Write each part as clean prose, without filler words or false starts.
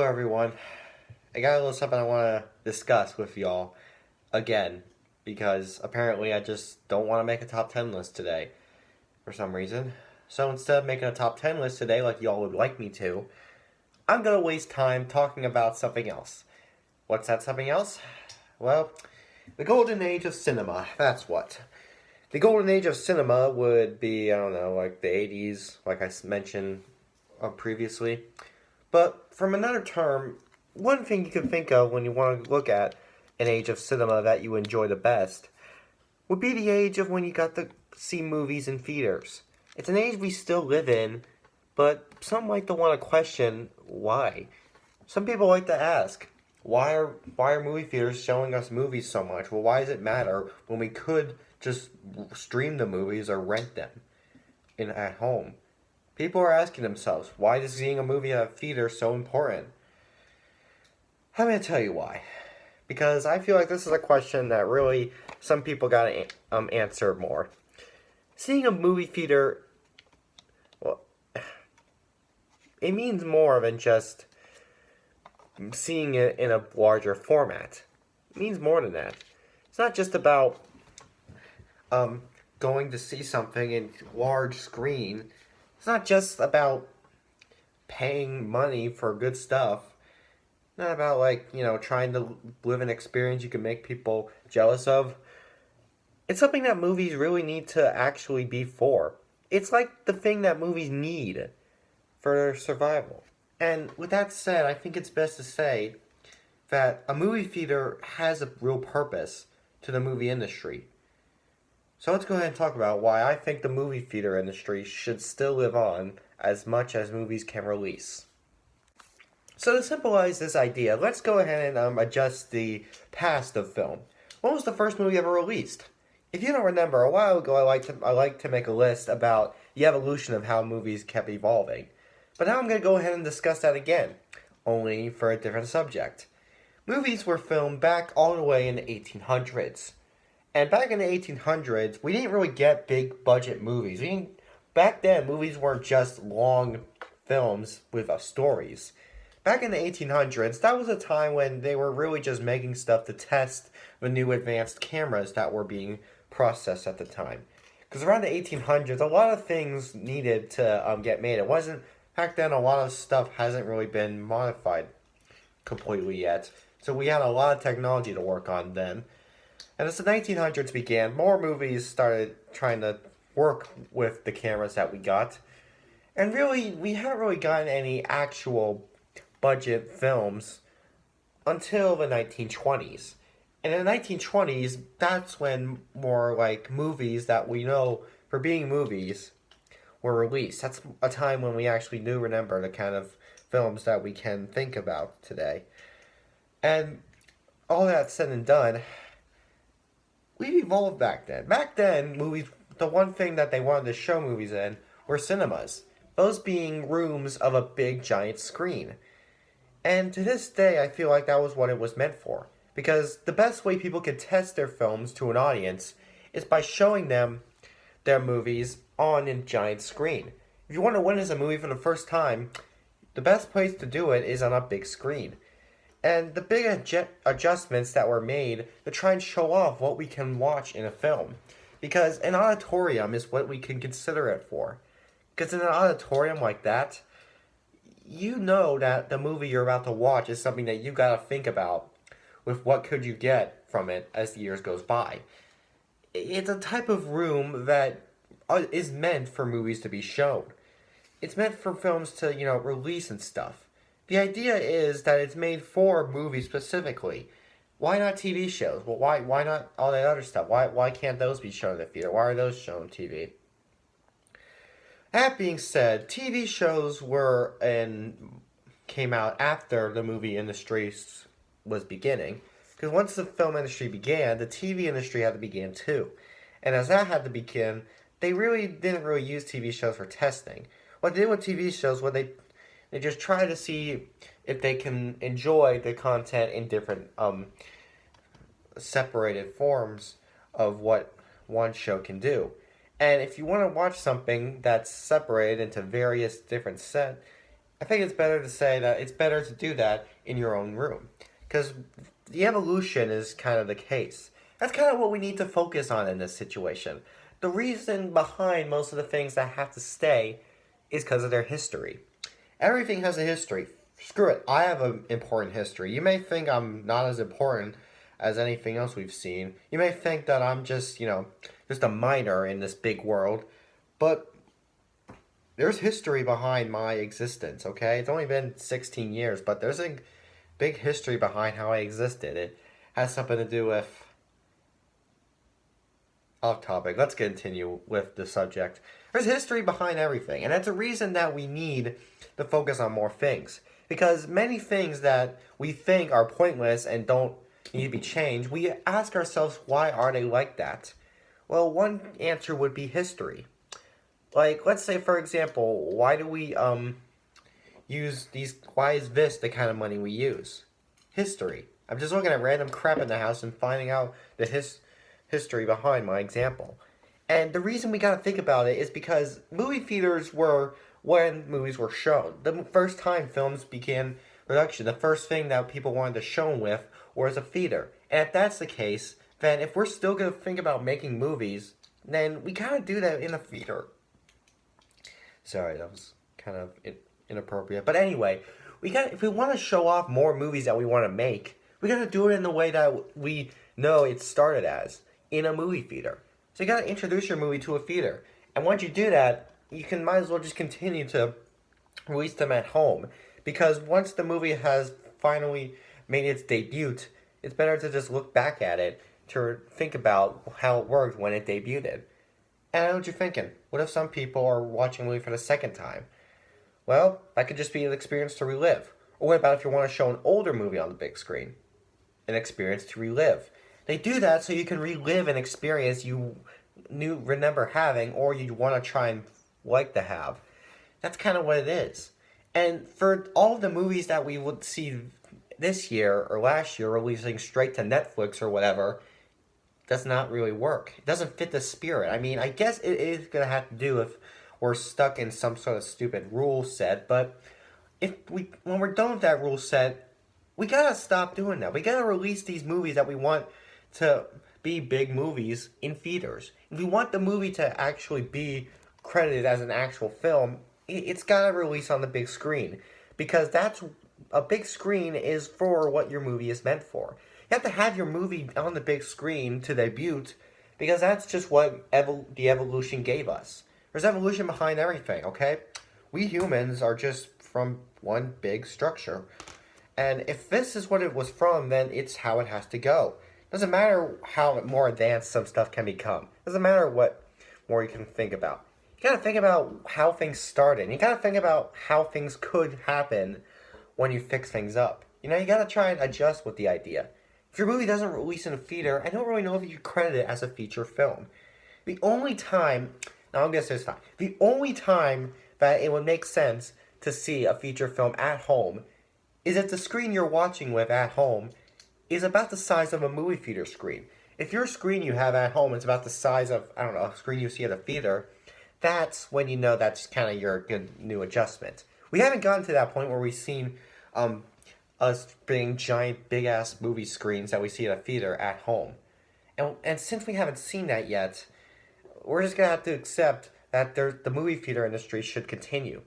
everyone. I got a little something I want to discuss with y'all again because apparently I just don't want to make a top 10 list today for some reason. So instead of making a top 10 list today like y'all would like me to, I'm going to waste time talking about something else. What's that something else? Well, the golden age of cinema. That's what. The golden age of cinema would be, I don't know, like the 80s, like I mentioned previously. But from another term, one thing you can think of when you want to look at an age of cinema that you enjoy the best would be the age of when you got to see movies in theaters. It's an age we still live in, but some like to want to question why. Some people like to ask, why are movie theaters showing us movies so much? Well, why does it matter when we could just stream the movies or rent them at home? People are asking themselves, why is seeing a movie at a theater so important? I'm going to tell you why. Because I feel like this is a question that really some people got to answer more. Seeing a movie theater, well, it means more than just seeing it in a larger format. It means more than that. It's not just about going to see something in large screen. It's not just about paying money for good stuff. Not about, trying to live an experience you can make people jealous of. It's something that movies really need to actually be for. It's like the thing that movies need for their survival. And with that said, I think it's best to say that a movie theater has a real purpose to the movie industry. So let's go ahead and talk about why I think the movie theater industry should still live on as much as movies can release. So to symbolize this idea, let's go ahead and adjust the past of film. When was the first movie ever released? If you don't remember, a while ago I like to make a list about the evolution of how movies kept evolving. But now I'm going to go ahead and discuss that again, only for a different subject. Movies were filmed back all the way in the 1800s. And back in the 1800s, we didn't really get big budget movies. Back then, movies weren't just long films with stories. Back in the 1800s, that was a time when they were really just making stuff to test the new advanced cameras that were being processed at the time. Because around the 1800s, a lot of things needed to get made. It wasn't, back then, a lot of stuff hasn't really been modified completely yet. So we had a lot of technology to work on then. And as the 1900s began, more movies started trying to work with the cameras that we got. And really, we haven't really gotten any actual budget films until the 1920s. And in the 1920s, that's when more like movies that we know for being movies were released. That's a time when we actually do remember the kind of films that we can think about today. And all that said and done, we evolved back then. Back then, movies, the one thing that they wanted to show movies in were cinemas. Those being rooms of a big giant screen. And to this day, I feel like that was what it was meant for. Because the best way people can test their films to an audience is by showing them their movies on a giant screen. If you want to witness a movie for the first time, the best place to do it is on a big screen. And the big adjustments that were made to try and show off what we can watch in a film. Because an auditorium is what we can consider it for. Because in an auditorium like that, you know that the movie you're about to watch is something that you got to think about with what could you get from it as the years goes by. It's a type of room that is meant for movies to be shown. It's meant for films to, release and stuff. The idea is that it's made for movies specifically. Why not TV shows? Well, why not all that other stuff? Why can't those be shown in the theater? Why are those shown on TV? That being said, TV shows came out after the movie industry was beginning. Because once the film industry began, the TV industry had to begin too. And as that had to begin, they really didn't use TV shows for testing. What they did with TV shows was they just try to see if they can enjoy the content in different separated forms of what one show can do. And if you want to watch something that's separated into various different I think it's better to say that it's better to do that in your own room. Because the evolution is kind of the case. That's kind of what we need to focus on in this situation. The reason behind most of the things that have to stay is because of their history. Everything has a history. Screw it, I have an important history. You may think I'm not as important as anything else we've seen. You may think that I'm just, just a minor in this big world. But there's history behind my existence, okay? It's only been 16 years, but there's a big history behind how I existed. It has something to do with... Off topic. Let's continue with the subject. There's history behind everything, and that's a reason that we need to focus on more things. Because many things that we think are pointless and don't need to be changed, we ask ourselves, why are they like that? Well, one answer would be history. Like, let's say, for example, why do we use these... Why is this the kind of money we use? History. I'm just looking at random crap in the house and finding out the history behind my example. And the reason we gotta think about it is because movie theaters were when movies were shown. The first time films began production, the first thing that people wanted to show them with was a theater. And if that's the case, then if we're still gonna think about making movies, then we gotta do that in a theater. Sorry, that was kind of inappropriate. But anyway, if we want to show off more movies that we want to make, we gotta do it in the way that we know it started as, in a movie theater. So you gotta introduce your movie to a theater. And once you do that, you might as well just continue to release them at home. Because once the movie has finally made its debut, it's better to just look back at it to think about how it worked when it debuted. And I know what you're thinking. What if some people are watching a movie for the second time? Well, that could just be an experience to relive. Or what about if you want to show an older movie on the big screen? An experience to relive. They do that so you can relive an experience you remember having, or you want to try and like to have. That's kind of what it is. And for all of the movies that we would see this year or last year releasing straight to Netflix or whatever, does not really work. It doesn't fit the spirit. I mean, I guess it is going to have to do with we're stuck in some sort of stupid rule set, but when we're done with that rule set, we gotta stop doing that. We gotta release these movies that we want to be big movies in theaters. If we want the movie to actually be credited as an actual film, it's gotta release on the big screen. Because a big screen is for what your movie is meant for. You have to have your movie on the big screen to debut, because that's just what the evolution gave us. There's evolution behind everything, okay? We humans are just from one big structure. And if this is what it was from, then it's how it has to go. Doesn't matter how more advanced some stuff can become. Doesn't matter what more you can think about. You gotta think about how things started. You gotta think about how things could happen when you fix things up. You gotta try and adjust with the idea. If your movie doesn't release in a theater, I don't really know if you credit it as a feature film. The only time... Now, I guess there's time. The only time that it would make sense to see a feature film at home is if the screen you're watching with at home is about the size of a movie theater screen. If your screen you have at home is about the size of, I don't know, a screen you see at a theater, that's when you know that's kind of your good new adjustment. We haven't gotten to that point where we've seen us bring giant, big-ass movie screens that we see at a theater at home. And since we haven't seen that yet, we're just going to have to accept that the movie theater industry should continue.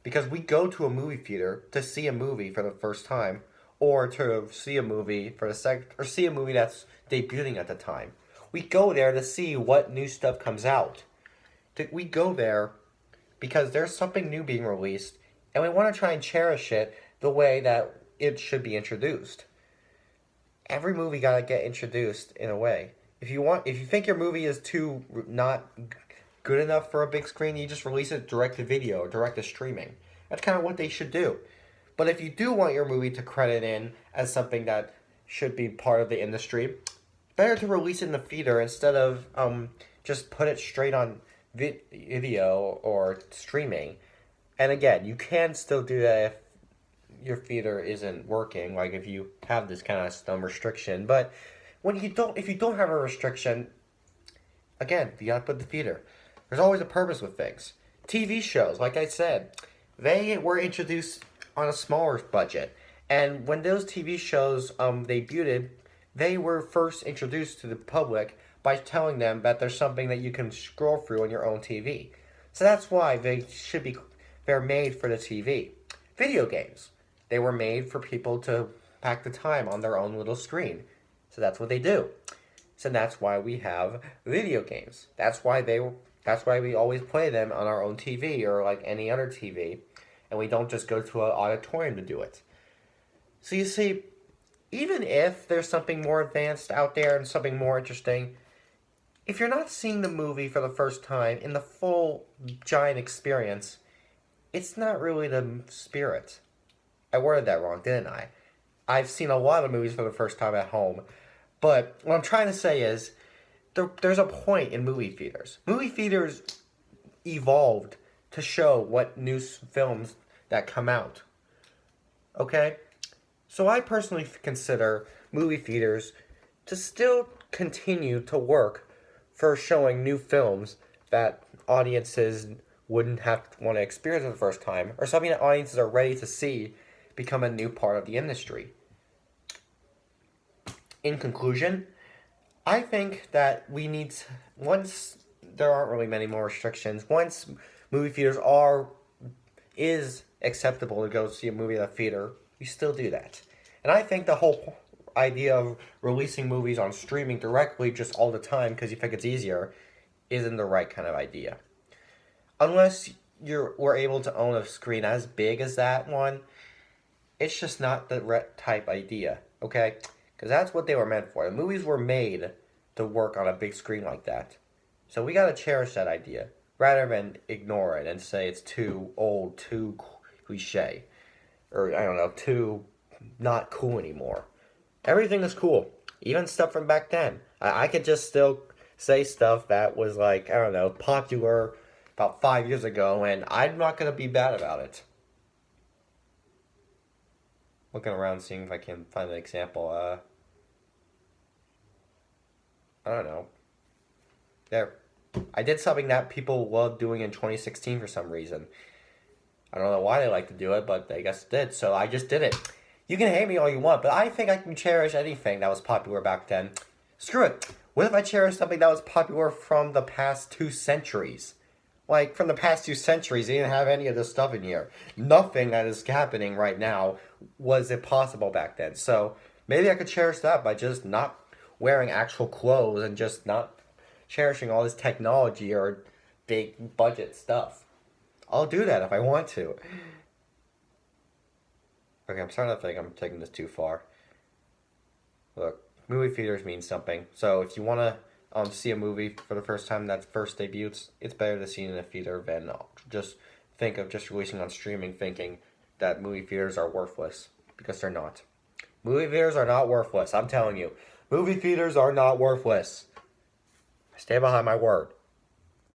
Because we go to a movie theater to see a movie for the first time, or to see a movie for the second, or see a movie that's debuting at the time. We go there to see what new stuff comes out. We go there because there's something new being released, and we want to try and cherish it the way that it should be introduced. Every movie gotta get introduced in a way. If you think your movie is too not good enough for a big screen, you just release it direct to video or direct to streaming. That's kind of what they should do. But if you do want your movie to credit in as something that should be part of the industry, better to release it in the theater instead of just put it straight on video or streaming. And again, you can still do that if your theater isn't working, like if you have this kind of dumb restriction. But if you don't have a restriction, again, you gotta put the theater. There's always a purpose with things. TV shows, like I said, they were introduced on a smaller budget. And when those TV shows debuted, they were first introduced to the public by telling them that there's something that you can scroll through on your own TV. So that's why they're made for the TV. Video games. They were made for people to pack the time on their own little screen. So that's what they do. So that's why we have video games. That's why we always play them on our own TV or like any other TV, and we don't just go to an auditorium to do it. So you see, even if there's something more advanced out there and something more interesting, if you're not seeing the movie for the first time in the full giant experience, it's not really the spirit. I worded that wrong, didn't I? I've seen a lot of movies for the first time at home, but what I'm trying to say is there's a point in movie theaters. Movie theaters evolved to show what new films that come out. Okay? So I personally consider movie theaters to still continue to work for showing new films that audiences wouldn't have to want to experience for the first time, or something that audiences are ready to see become a new part of the industry. In conclusion, I think that we need to, once there aren't really many more restrictions, once movie theaters is acceptable to go see a movie at a theater, we still do that. And I think the whole idea of releasing movies on streaming directly just all the time because you think it's easier isn't the right kind of idea. Unless we're able to own a screen as big as that one, it's just not the type idea, okay? Because that's what they were meant for. The movies were made to work on a big screen like that. So we gotta cherish that idea, rather than ignore it and say it's too old, too cliche, or I don't know, too not cool anymore. Everything is cool, even stuff from back then. I could just still say stuff that was like, I don't know, popular about 5 years ago, and I'm not gonna be bad about it. Looking around, seeing if I can find an example. I don't know. There. I did something that people loved doing in 2016 for some reason. I don't know why they like to do it, but I guess it did, so I just did it. You can hate me all you want, but I think I can cherish anything that was popular back then. Screw it. What if I cherish something that was popular from the past 2 centuries? Like, from the past 2 centuries, they didn't have any of this stuff in here. Nothing that is happening right now was impossible back then. So, maybe I could cherish that by just not wearing actual clothes and just not cherishing all this technology or big budget stuff. I'll do that if I want to. Okay, I'm starting to think I'm taking this too far. Look, movie theaters mean something. So if you want to see a movie for the first time that first debuts, it's better to see it in a theater than just think of just releasing on streaming thinking that movie theaters are worthless. Because they're not. Movie theaters are not worthless, I'm telling you. Movie theaters are not worthless. I stand behind my word.